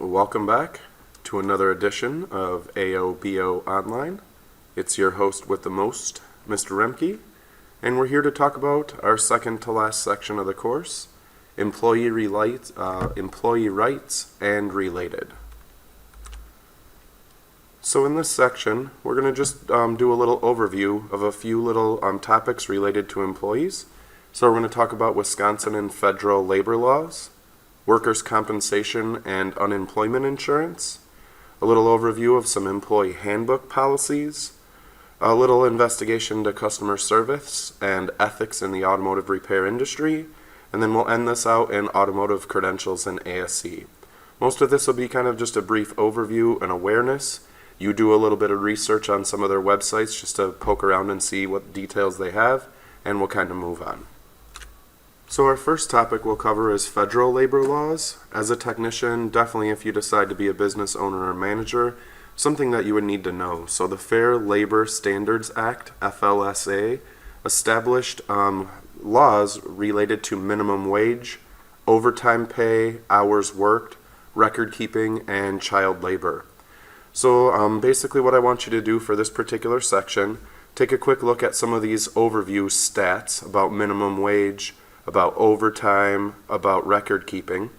Welcome back to another edition of AOBO Online. It's your host with the most, Mr. Remke, and we're here to talk about our second to last section of the course, employee rights and related. So in this section, we're going to just do a little overview of a few little topics related to employees. So we're going to talk about Wisconsin and federal labor laws, workers' compensation and unemployment insurance, a little overview of some employee handbook policies, a little investigation into customer service and ethics in the automotive repair industry, and then we'll end this out in automotive credentials and ASE. Most of this will be kind of just a brief overview and awareness. You do a little bit of research on some of their websites just to poke around and see what details they have, and we'll kind of move on. So our first topic we'll cover is federal labor laws. As a technician, definitely if you decide to be a business owner or manager, something that you would need to know. So the Fair Labor Standards Act, FLSA, established laws related to minimum wage, overtime pay, hours worked, record keeping, and child labor. So basically what I want you to do for this particular section, take a quick look at some of these overview stats about minimum wage, about overtime, about record keeping,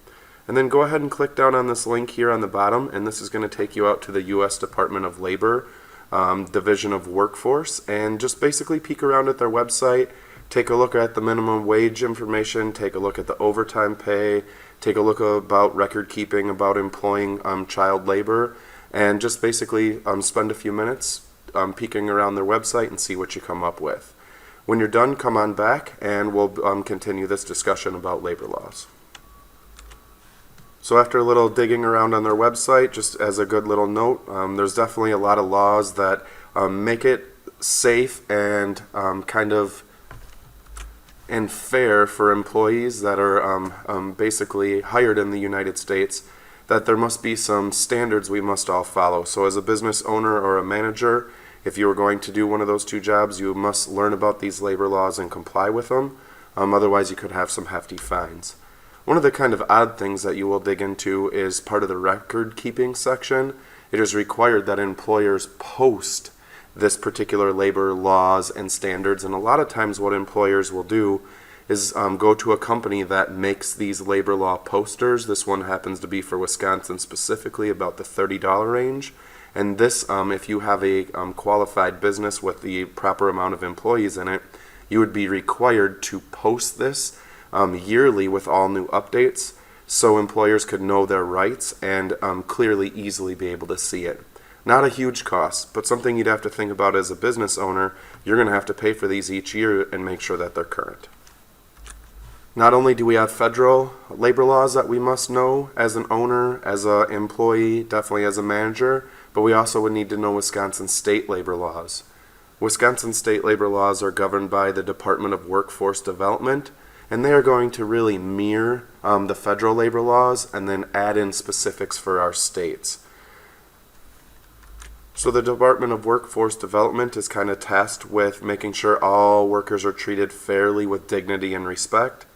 and then go ahead and click down on this link here on the bottom, and this is going to take you out to the U.S. Department of Labor Division of Workforce, and just basically peek around at their website, take a look at the minimum wage information, take a look at the overtime pay, take a look about record keeping, about employing child labor, and just basically spend a few minutes peeking around their website and see what you come up with. When you're done, come on back and we'll continue this discussion about labor laws. So after a little digging around on their website, just as a good little note, there's definitely a lot of laws that make it safe and and fair for employees that are basically hired in the United States, that there must be some standards we must all follow. So as a business owner or a manager, if you are going to do one of those two jobs, you must learn about these labor laws and comply with them. Otherwise, you could have some hefty fines. One of the kind of odd things that you will dig into is part of the record keeping section. It is required that employers post this particular labor laws and standards, and a lot of times what employers will do is go to a company that makes these labor law posters. This one happens to be for Wisconsin specifically, about the $30 range. And this, if you have a qualified business with the proper amount of employees in it, you would be required to post this yearly with all new updates so employers could know their rights and clearly easily be able to see it. Not a huge cost, but something you'd have to think about as a business owner. You're going to have to pay for these each year and make sure that they're current. Not only do we have federal labor laws that we must know as an owner, as an employee, definitely as a manager, but we also would need to know Wisconsin state labor laws. Wisconsin state labor laws are governed by the Department of Workforce Development, and they are going to really mirror the federal labor laws and then add in specifics for our states. So the Department of Workforce Development is kind of tasked with making sure all workers are treated fairly with dignity and respect,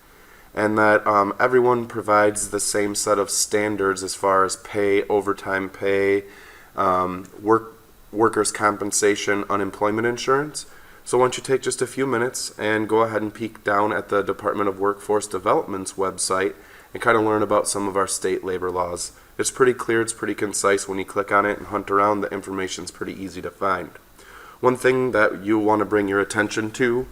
and that everyone provides the same set of standards as far as pay, overtime pay, workers' compensation, unemployment insurance. So why don't you take just a few minutes and go ahead and peek down at the Department of Workforce Development's website and kind of learn about some of our state labor laws. It's pretty clear, it's pretty concise. When you click on it and hunt around, the information's pretty easy to find. One thing that you want to bring your attention to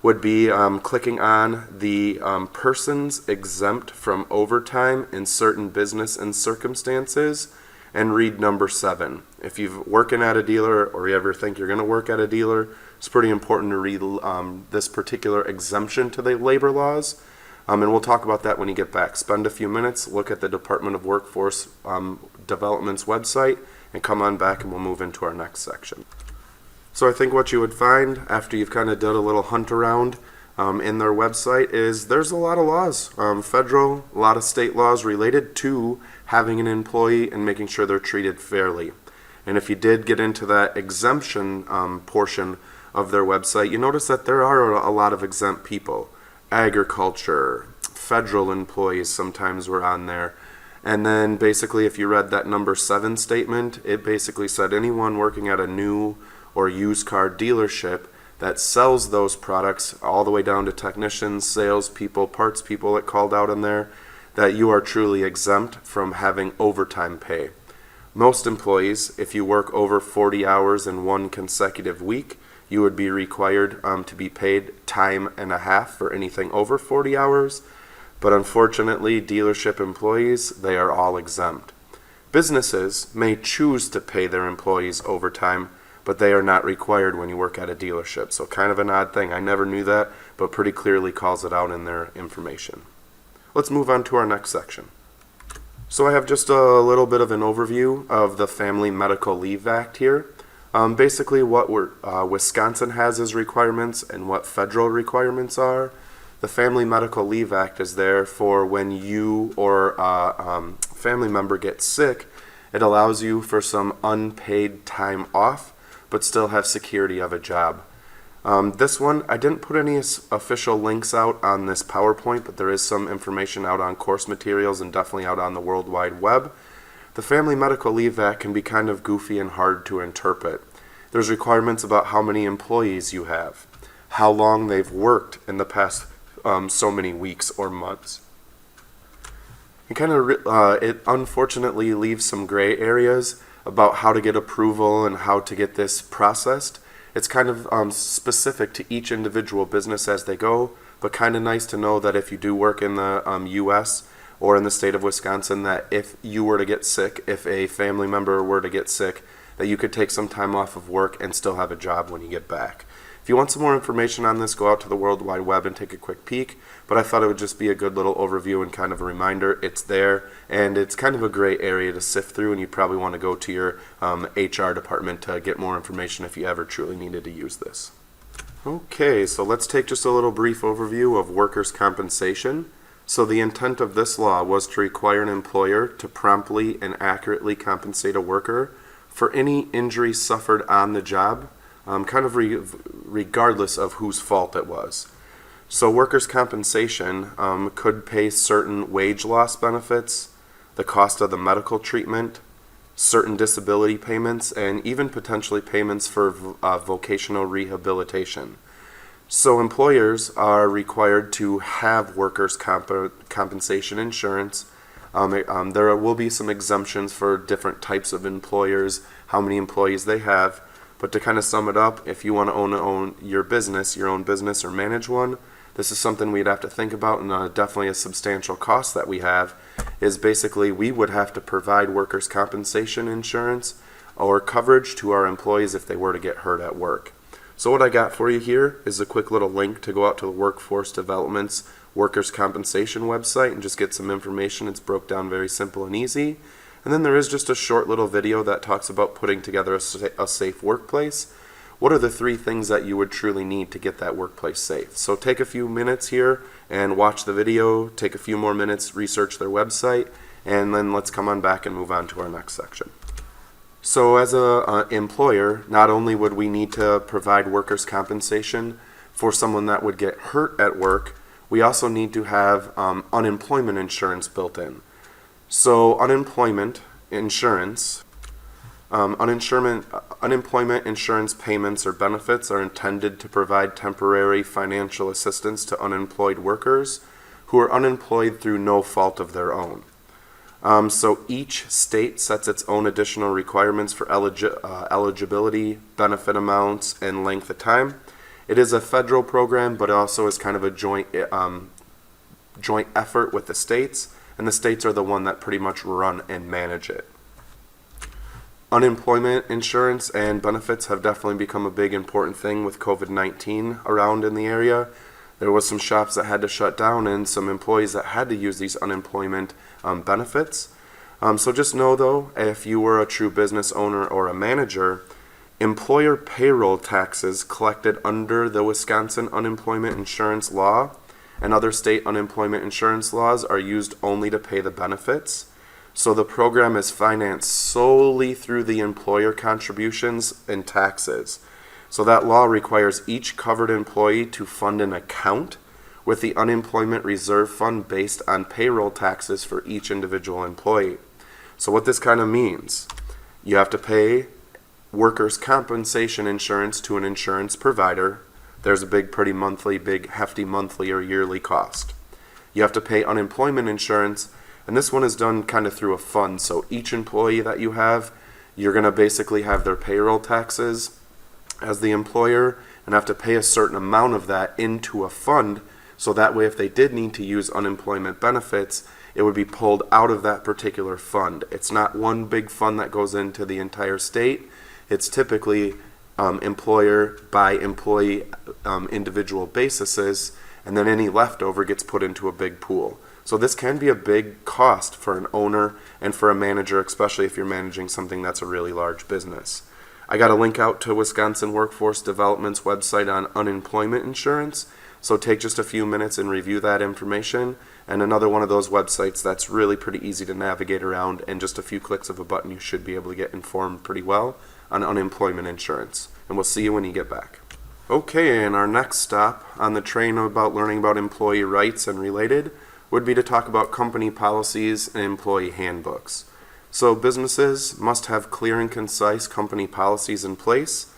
would be clicking on the persons exempt from overtime in certain business and circumstances, and read number 7. If you're working at a dealer or you ever think you're going to work at a dealer, it's pretty important to read this particular exemption to the labor laws, and we'll talk about that when you get back. Spend a few minutes, look at the Department of Workforce Development's website, and come on back and we'll move into our next section. So I think what you would find after you've kind of done a little hunt around in their website is there's a lot of laws, federal, a lot of state laws related to having an employee and making sure they're treated fairly. And if you did get into that exemption portion of their website, you notice that there are a lot of exempt people. Agriculture, federal employees sometimes were on there, And then basically if you read that number 7 statement, it basically said anyone working at a new or used car dealership that sells those products all the way down to technicians, salespeople, parts people that called out in there, that you are truly exempt from having overtime pay. Most employees, if you work over 40 hours in one consecutive week, you would be required to be paid time and a half for anything over 40 hours. But unfortunately, dealership employees, they are all exempt. Businesses may choose to pay their employees overtime, but they are not required when you work at a dealership. So kind of an odd thing. I never knew that, but pretty clearly calls it out in their information. Let's move on to our next section. So I have just a little bit of an overview of the Family Medical Leave Act here. Basically what Wisconsin has as requirements and what federal requirements are. The Family Medical Leave Act is there for when you or a family member gets sick. It allows you for some unpaid time off, but still have security of a job. This one, I didn't put any official links out on this PowerPoint, but there is some information out on course materials and definitely out on the World Wide Web. The Family Medical Leave Act can be kind of goofy and hard to interpret. There's requirements about how many employees you have, how long they've worked in the past so many weeks or months. It unfortunately leaves some gray areas about how to get approval and how to get this processed. It's kind of specific to each individual business as they go, but kind of nice to know that if you do work in the U.S. or in the state of Wisconsin, that if you were to get sick, if a family member were to get sick, that you could take some time off of work and still have a job when you get back. If you want some more information on this, go out to the World Wide Web and take a quick peek, but I thought it would just be a good little overview and kind of a reminder. It's there, and it's kind of a gray area to sift through, and you'd probably want to go to your HR department to get more information if you ever truly needed to use this. Okay, so let's take just a little brief overview of workers' compensation. So the intent of this law was to require an employer to promptly and accurately compensate a worker for any injury suffered on the job, regardless of whose fault it was. So workers' compensation could pay certain wage loss benefits, the cost of the medical treatment, certain disability payments, and even potentially payments for vocational rehabilitation. So employers are required to have workers' compensation insurance. There will be some exemptions for different types of employers, how many employees they have. But to kind of sum it up, if you want to own your own business or manage one, this is something we'd have to think about, and definitely a substantial cost that we have is basically we would have to provide workers' compensation insurance or coverage to our employees if they were to get hurt at work. So what I got for you here is a quick little link to go out to the Workforce Development's workers' compensation website and just get some information. It's broke down very simple and easy. And then there is just a short little video that talks about putting together a safe workplace. What are the 3 things that you would truly need to get that workplace safe? So take a few minutes here and watch the video, take a few more minutes, research their website, and then let's come on back and move on to our next section. So as an employer, not only would we need to provide workers' compensation for someone that would get hurt at work, we also need to have unemployment insurance built in. So unemployment insurance payments or benefits are intended to provide temporary financial assistance to unemployed workers who are unemployed through no fault of their own. So each state sets its own additional requirements for eligibility, benefit amounts, and length of time. It is a federal program, but also is kind of a joint effort with the states. And the states are the one that pretty much run and manage it. Unemployment insurance and benefits have definitely become a big important thing with COVID-19 around in the area. There was some shops that had to shut down and some employees that had to use these unemployment benefits. So just know though, if you were a true business owner or a manager, employer payroll taxes collected under the Wisconsin unemployment insurance law and other state unemployment insurance laws are used only to pay the benefits. So the program is financed solely through the employer contributions and taxes. So that law requires each covered employee to fund an account with the unemployment reserve fund based on payroll taxes for each individual employee. So what this kind of means, you have to pay workers' compensation insurance to an insurance provider. There's a big hefty monthly or yearly cost. You have to pay unemployment insurance, and this one is done kind of through a fund. So each employee that you have, you're going to basically have their payroll taxes as the employer and have to pay a certain amount of that into a fund, so that way if they did need to use unemployment benefits, it would be pulled out of that particular fund. It's not one big fund that goes into the entire state. It's typically employer by employee individual basis, and then any leftover gets put into a big pool. So this can be a big cost for an owner and for a manager, especially if you're managing something that's a really large business. I got a link out to Wisconsin Workforce Development's website on unemployment insurance, so take just a few minutes and review that information. And another one of those websites that's really pretty easy to navigate around, and just a few clicks of a button you should be able to get informed pretty well on unemployment insurance. And we'll see you when you get back. Okay, and our next stop on the train about learning about employee rights and related would be to talk about company policies and employee handbooks. So businesses must have clear and concise company policies in place,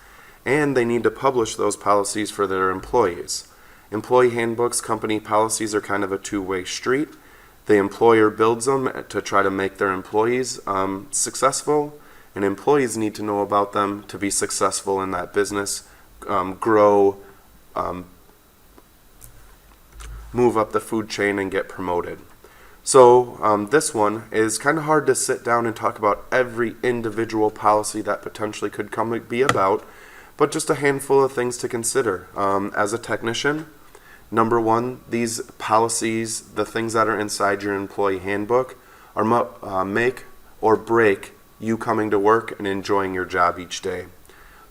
and they need to publish those policies for their employees. Employee handbooks, company policies are kind of a two-way street. The employer builds them to try to make their employees successful, and employees need to know about them to be successful in that business, grow, move up the food chain, and get promoted. So this one is kind of hard to sit down and talk about every individual policy that potentially could be about, but just a handful of things to consider. As a technician, number one, these policies, the things that are inside your employee handbook, are make or break you coming to work and enjoying your job each day.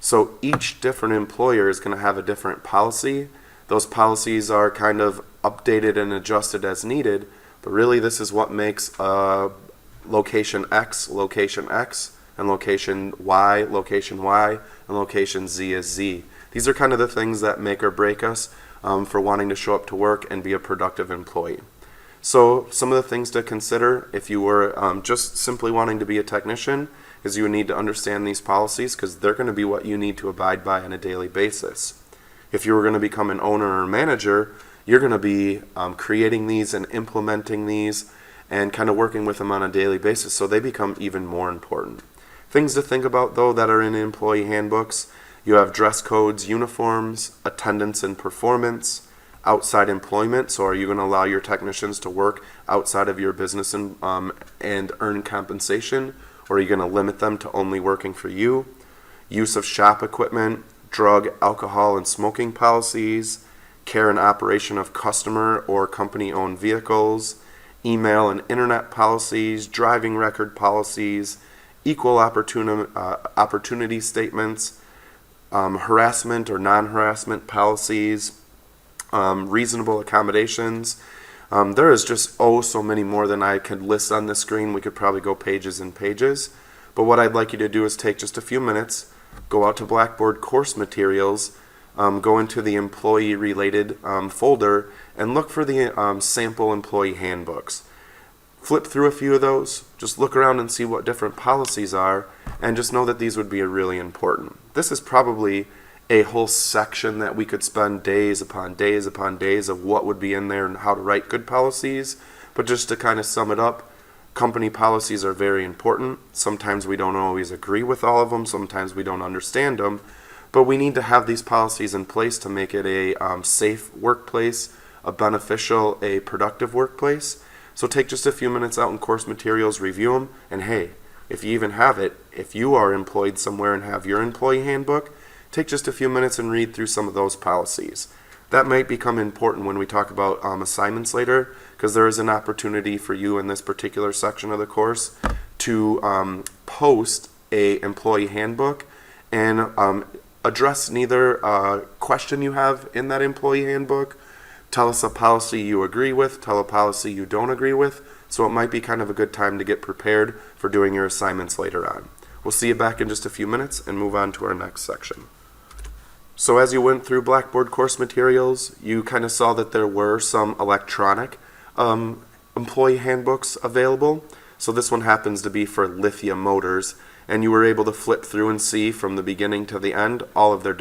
So each different employer is going to have a different policy. Those policies are kind of updated and adjusted as needed, but really this is what makes location X, and location Y, and location Z is Z. These are kind of the things that make or break us for wanting to show up to work and be a productive employee. So some of the things to consider if you were just simply wanting to be a technician is you would need to understand these policies, because they're going to be what you need to abide by on a daily basis. If you were going to become an owner or manager, you're going to be creating these and implementing these and kind of working with them on a daily basis, so they become even more important. Things to think about, though, that are in employee handbooks: you have dress codes, uniforms, attendance and performance, outside employment. So are you going to allow your technicians to work outside of your business and earn compensation, or are you going to limit them to only working for you? Use of shop equipment, drug, alcohol, and smoking policies, care and operation of customer or company-owned vehicles, email and internet policies, driving record policies, equal opportunity statements, harassment or non-harassment policies, reasonable accommodations. There is just so many more than I could list on the screen. We could probably go pages and pages. But what I'd like you to do is take just a few minutes, go out to Blackboard course materials, go into the employee related folder, and look for the sample employee handbooks. Flip through a few of those, just look around and see what different policies are, and just know that these would be really important. This is probably a whole section that we could spend days upon days upon days of what would be in there and how to write good policies. But just to kind of sum it up, company policies are very important. Sometimes we don't always agree with all of them, sometimes we don't understand them, but we need to have these policies in place to make it a safe workplace, a beneficial, a productive workplace. So take just a few minutes out in course materials, review them, and hey, if you even have it, if you are employed somewhere and have your employee handbook, take just a few minutes and read through some of those policies. That might become important when we talk about assignments later, because there is an opportunity for you in this particular section of the course to post a employee handbook and address neither question you have in that employee handbook. Tell us a policy you agree with, tell a policy you don't agree with. So it might be kind of a good time to get prepared for doing your assignments later on. We'll see you back in just a few minutes and move on to our next section. So as you went through Blackboard course materials, you kind of saw that there were some electronic employee handbooks available. So this one happens to be for Lithia Motors, and you were able to flip through and see from the beginning to the end all of their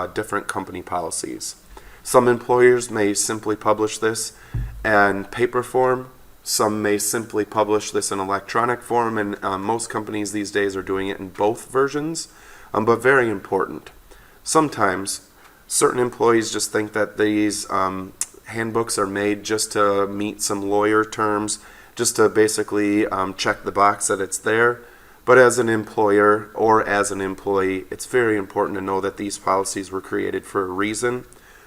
different company policies. Some employers may simply publish this in paper form. Some may simply publish this in electronic form, and most companies these days are doing it in both versions, but very important. Sometimes certain employees just think that these handbooks are made just to meet some lawyer terms, just to basically check the box that it's there. But as an employer or as an employee, it's very important to know that these policies were created for a reason.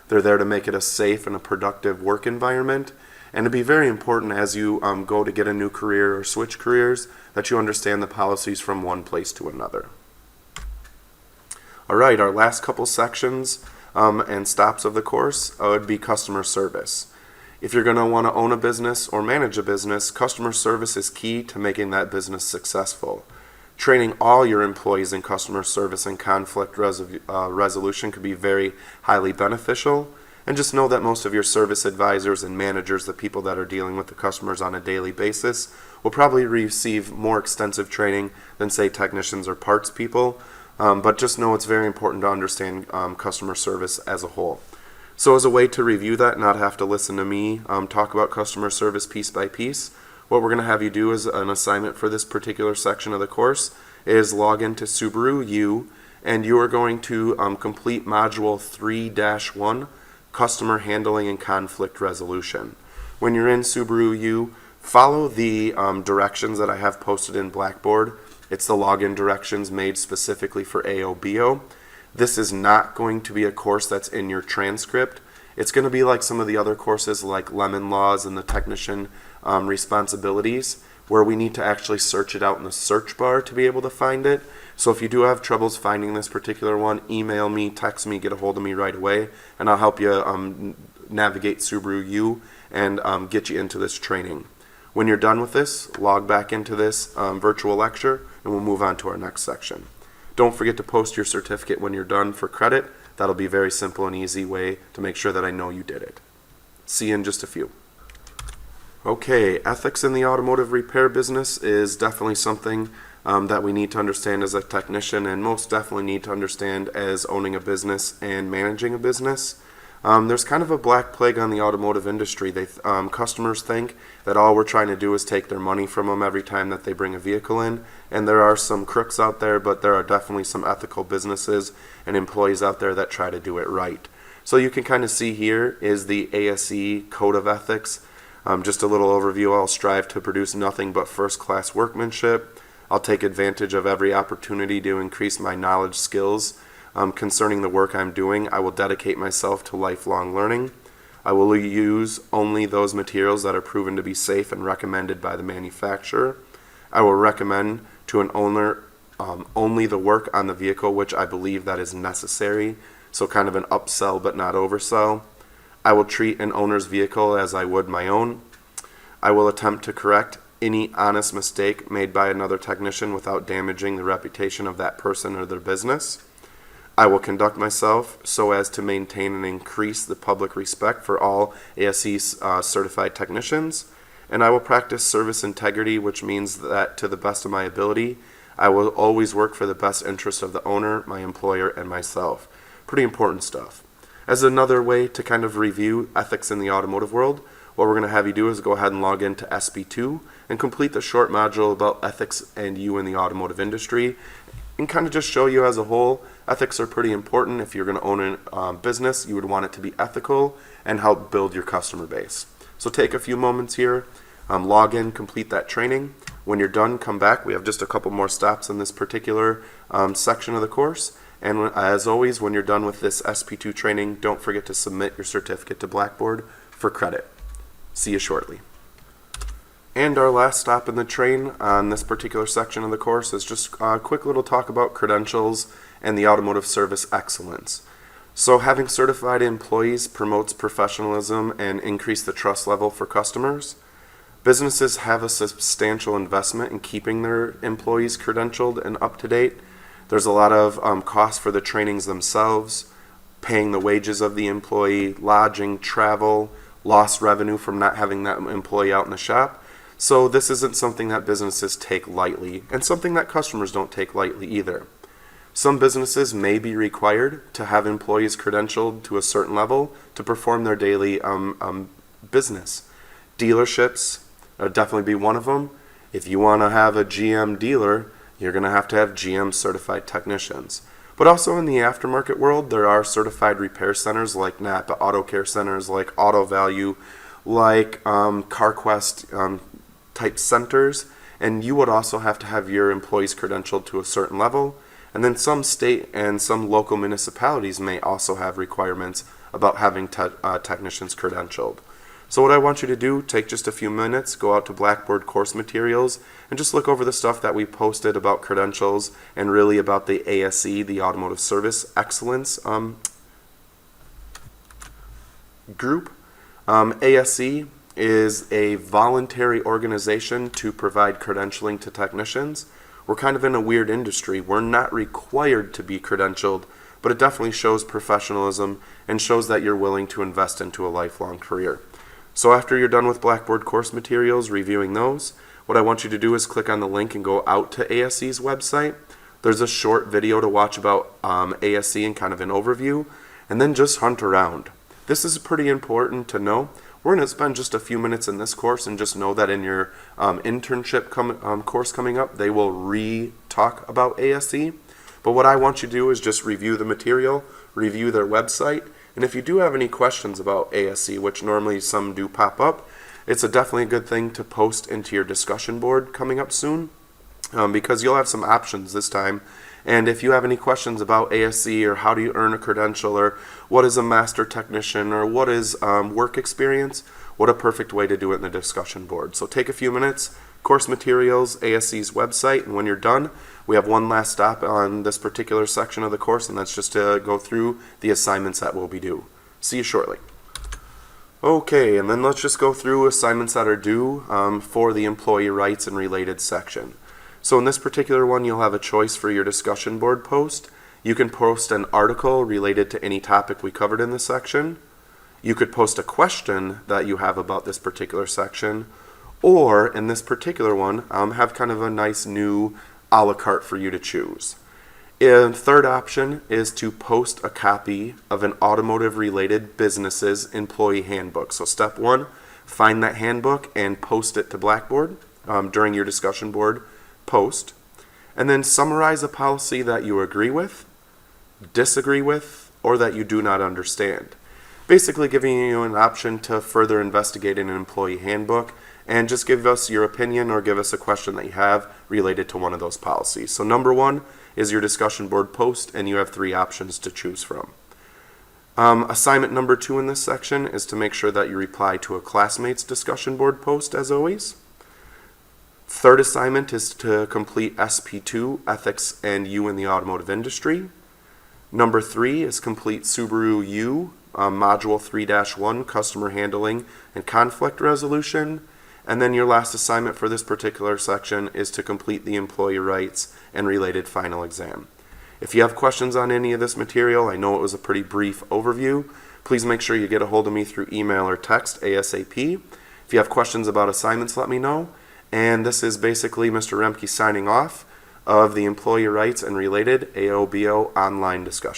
They're there to make it a safe and a productive work environment. And it'd be very important as you go to get a new career or switch careers that you understand the policies from one place to another. All right, our last couple sections and stops of the course would be customer service. If you're going to want to own a business or manage a business, customer service is key to making that business successful. Training all your employees in customer service and conflict resolution could be very highly beneficial. And just know that most of your service advisors and managers, the people that are dealing with the customers on a daily basis, will probably receive more extensive training than, say, technicians or parts people. But just know it's very important to understand customer service as a whole. So as a way to review that, not have to listen to me talk about customer service piece by piece, what we're going to have you do as an assignment for this particular section of the course is log into Subaru U, and you are going to complete Module 3-1, Customer Handling and Conflict Resolution. When you're in Subaru U, follow the directions that I have posted in Blackboard. It's the login directions made specifically for AOBO. This is not going to be a course that's in your transcript. It's going to be like some of the other courses like Lemon Laws and the Technician Responsibilities, where we need to actually search it out in the search bar to be able to find it. So if you do have troubles finding this particular one, email me, text me, get a hold of me right away, and I'll help you navigate Subaru U and get you into this training. When you're done with this, log back into this virtual lecture, and we'll move on to our next section. Don't forget to post your certificate when you're done for credit. That'll be a very simple and easy way to make sure that I know you did it. See you in just a few. Okay, ethics in the automotive repair business is definitely something that we need to understand as a technician, and most definitely need to understand as owning a business and managing a business. There's kind of a black plague on the automotive industry. Customers think that all we're trying to do is take their money from them every time that they bring a vehicle in, and there are some crooks out there, but there are definitely some ethical businesses and employees out there that try to do it right. So you can kind of see here is the ASE Code of Ethics. Just a little overview. I'll strive to produce nothing but first-class workmanship. I'll take advantage of every opportunity to increase my knowledge skills concerning the work I'm doing. I will dedicate myself to lifelong learning. I will use only those materials that are proven to be safe and recommended by the manufacturer. I will recommend to an owner only the work on the vehicle which I believe that is necessary. So kind of an upsell but not oversell. I will treat an owner's vehicle as I would my own. I will attempt to correct any honest mistake made by another technician without damaging the reputation of that person or their business. I will conduct myself so as to maintain and increase the public respect for all ASE certified technicians. And I will practice service integrity, which means that to the best of my ability, I will always work for the best interest of the owner, my employer, and myself. Pretty important stuff. As another way to kind of review ethics in the automotive world, what we're going to have you do is go ahead and log into SP2 and complete the short module about ethics and you in the automotive industry, and kind of just show you as a whole, ethics are pretty important. If you're going to own a business, you would want it to be ethical and help build your customer base. So take a few moments here, log in, complete that training. When you're done, come back. We have just a couple more stops in this particular section of the course. And as always, when you're done with this SP2 training, don't forget to submit your certificate to Blackboard for credit. See you shortly. And our last stop in the train on this particular section of the course is just a quick little talk about credentials and the automotive service excellence. So having certified employees promotes professionalism and increase the trust level for customers. Businesses have a substantial investment in keeping their employees credentialed and up to date. There's a lot of cost for the trainings themselves, paying the wages of the employee, lodging, travel, lost revenue from not having that employee out in the shop. So this isn't something that businesses take lightly, and something that customers don't take lightly either. Some businesses may be required to have employees credentialed to a certain level to perform their daily business. Dealerships definitely be one of them. If you want to have a GM dealer, you're going to have GM certified technicians. But also in the aftermarket world, there are certified repair centers like Napa Auto Care Centers, like Auto Value, like CarQuest type centers, and you would also have to have your employees credentialed to a certain level. And then some state and some local municipalities may also have requirements about having technicians credentialed. So what I want you to do, take just a few minutes, go out to Blackboard course materials, and just look over the stuff that we posted about credentials and really about the ASE, the Automotive Service Excellence group. ASE is a voluntary organization to provide credentialing to technicians. We're kind of in a weird industry. We're not required to be credentialed, but it definitely shows professionalism and shows that you're willing to invest into a lifelong career. So after you're done with Blackboard course materials, reviewing those, what I want you to do is click on the link and go out to ASE's website. There's a short video to watch about ASE and kind of an overview, and then just hunt around. This is pretty important to know. We're going to spend just a few minutes in this course, and just know that in your internship course coming up, they will re-talk about ASE. But what I want you to do is just review the material, review their website, and if you do have any questions about ASE, which normally some do pop up, it's definitely a good thing to post into your discussion board coming up soon, because you'll have some options this time. And if you have any questions about ASE, or how do you earn a credential, or what is a master technician, or what is work experience, what a perfect way to do it in the discussion board. So take a few minutes, course materials, ASE's website, and when you're done, we have one last stop on this particular section of the course, and that's just to go through the assignments that will be due. See you shortly. Okay, and then let's just go through assignments that are due for the employee rights and related section. So in this particular one, you'll have a choice for your discussion board post. You can post an article related to any topic we covered in this section. You could post a question that you have about this particular section, or in this particular one, have kind of a nice new a la carte for you to choose. And third option is to post a copy of an automotive related business's employee handbook. So step one, find that handbook and post it to Blackboard during your discussion board post. And then summarize a policy that you agree with, disagree with, or that you do not understand. Basically giving you an option to further investigate an employee handbook and just give us your opinion or give us a question that you have related to one of those policies. So number one is your discussion board post, and you have 3 options to choose from. Assignment number 2 in this section is to make sure that you reply to a classmate's discussion board post, as always. Third assignment is to complete SP2, Ethics and You in the Automotive Industry. Number 3 is complete Subaru U, Module 3-1, Customer Handling and Conflict Resolution. And then your last assignment for this particular section is to complete the employee rights and related final exam. If you have questions on any of this material, I know it was a pretty brief overview, please make sure you get a hold of me through email or text ASAP. If you have questions about assignments, let me know. And this is basically Mr. Remke signing off of the employee rights and related AOBO online discussion.